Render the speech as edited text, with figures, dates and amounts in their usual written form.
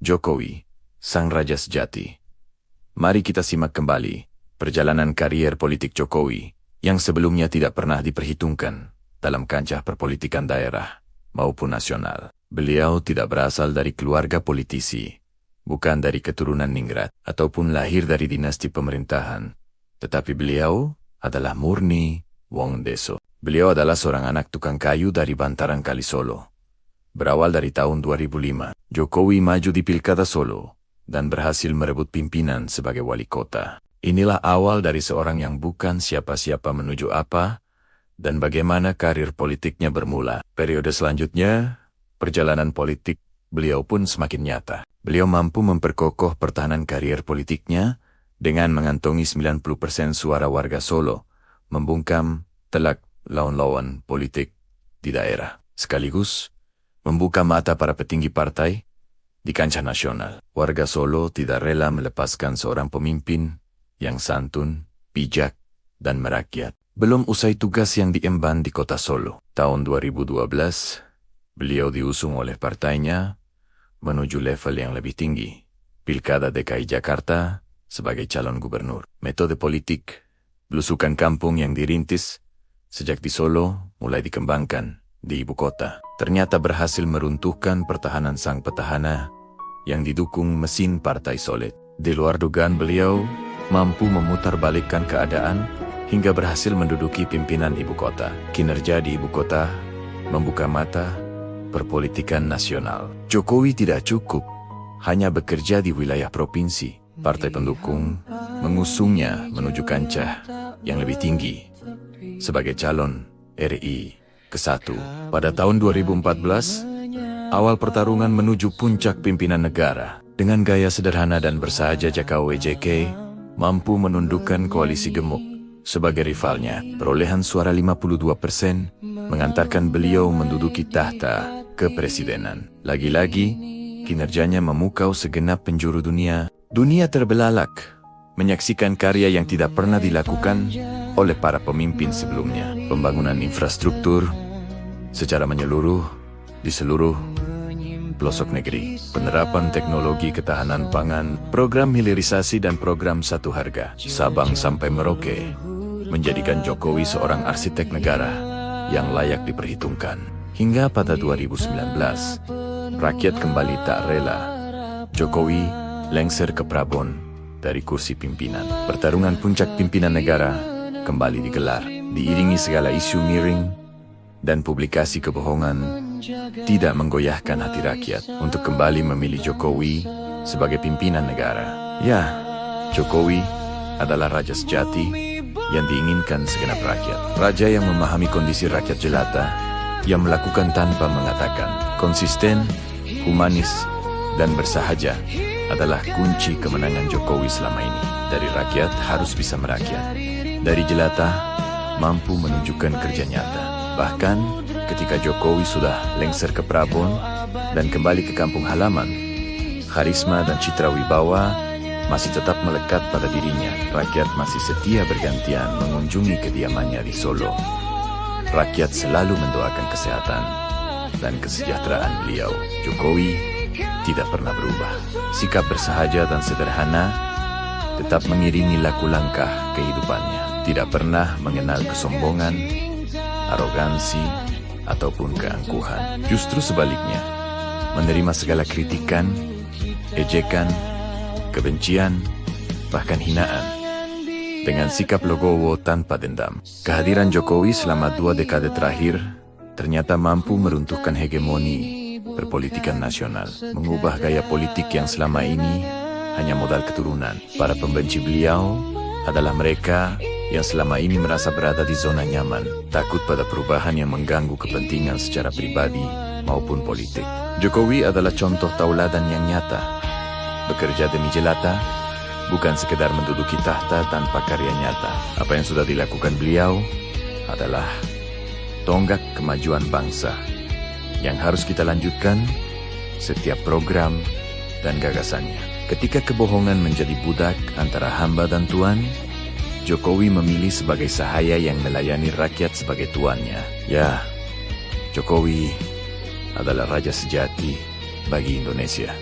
Jokowi, sang raja sejati. Mari kita simak kembali perjalanan karier politik Jokowi yang sebelumnya tidak pernah diperhitungkan dalam kancah perpolitikan daerah maupun nasional. Beliau tidak berasal dari keluarga politisi, bukan dari keturunan ningrat ataupun lahir dari dinasti pemerintahan, tetapi beliau adalah murni wong deso. Beliau adalah seorang anak tukang kayu dari bantaran Kali Solo. Berawal dari tahun 2005, Jokowi maju di Pilkada Solo dan berhasil merebut pimpinan sebagai wali kota. Inilah awal dari seorang yang bukan siapa-siapa menuju apa dan bagaimana karir politiknya bermula. Periode selanjutnya, perjalanan politik beliau pun semakin nyata. Beliau mampu memperkokoh pertahanan karier politiknya dengan mengantongi 90% suara warga Solo, membungkam telak lawan-lawan politik di daerah, sekaligus membuka mata para petinggi partai di kancah nasional. Warga Solo tidak rela melepaskan seorang pemimpin yang santun, bijak, dan merakyat. Belum usai tugas yang diemban di kota Solo, tahun 2012, beliau diusung oleh partainya menuju level yang lebih tinggi, Pilkada DKI Jakarta sebagai calon gubernur. Metode politik belusukan kampung yang dirintis sejak di Solo mulai dikembangkan di ibu kota. Ternyata berhasil meruntuhkan pertahanan sang petahana yang didukung mesin partai solid. Di luar dugaan beliau mampu memutarbalikkan keadaan hingga berhasil menduduki pimpinan ibu kota. Kinerja di ibu kota membuka mata perpolitikan nasional. Jokowi tidak cukup hanya bekerja di wilayah provinsi. Partai pendukung mengusungnya menuju kancah yang lebih tinggi sebagai calon RI ke-1. Pada tahun 2014, awal pertarungan menuju puncak pimpinan negara. Dengan gaya sederhana dan bersahaja, Jokowi mampu menundukkan koalisi gemuk sebagai rivalnya. Perolehan suara 52% mengantarkan beliau menduduki tahta kepresidenan. Lagi-lagi, kinerjanya memukau segenap penjuru dunia. Dunia terbelalak menyaksikan karya yang tidak pernah dilakukan oleh para pemimpin sebelumnya. Pembangunan infrastruktur secara menyeluruh di seluruh pelosok negeri. Penerapan teknologi ketahanan pangan, program hilirisasi dan program satu harga Sabang sampai Merauke menjadikan Jokowi seorang arsitek negara yang layak diperhitungkan. Hingga pada 2019, rakyat kembali tak rela Jokowi lengser ke Prabon dari kursi pimpinan. Pertarungan puncak pimpinan negara kembali digelar, diiringi segala isu miring dan publikasi kebohongan tidak menggoyahkan hati rakyat untuk kembali memilih Jokowi sebagai pimpinan negara. Ya, Jokowi adalah raja sejati yang diinginkan segenap rakyat. Raja yang memahami kondisi rakyat jelata, yang melakukan tanpa mengatakan. Konsisten, humanis, dan bersahaja adalah kunci kemenangan Jokowi selama ini. Dari rakyat harus bisa merakyat. Dari jelata, mampu menunjukkan kerja nyata. Bahkan, ketika Jokowi sudah lengser ke Prabon dan kembali ke kampung halaman, karisma dan citra wibawa masih tetap melekat pada dirinya. Rakyat masih setia bergantian mengunjungi kediamannya di Solo. Rakyat selalu mendoakan kesehatan dan kesejahteraan beliau. Jokowi tidak pernah berubah. Sikap bersahaja dan sederhana tetap mengiringi laku langkah kehidupannya. Tidak pernah mengenal kesombongan, arogansi, ataupun keangkuhan. Justru sebaliknya, menerima segala kritikan, ejekan, kebencian, bahkan hinaan, dengan sikap legowo tanpa dendam. Kehadiran Jokowi selama 2 dekade terakhir ternyata mampu meruntuhkan hegemoni perpolitikan nasional, mengubah gaya politik yang selama ini hanya modal keturunan. Para pembenci beliau adalah mereka yang selama ini merasa berada di zona nyaman, takut pada perubahan yang mengganggu kepentingan secara pribadi maupun politik. Jokowi adalah contoh tauladan yang nyata. Bekerja demi jelata, bukan sekedar menduduki tahta tanpa karya nyata. Apa yang sudah dilakukan beliau adalah tonggak kemajuan bangsa yang harus kita lanjutkan setiap program dan gagasannya. Ketika kebohongan menjadi budak antara hamba dan tuan, Jokowi memilih sebagai sahaya yang melayani rakyat sebagai tuannya. Ya, Jokowi adalah raja sejati bagi Indonesia.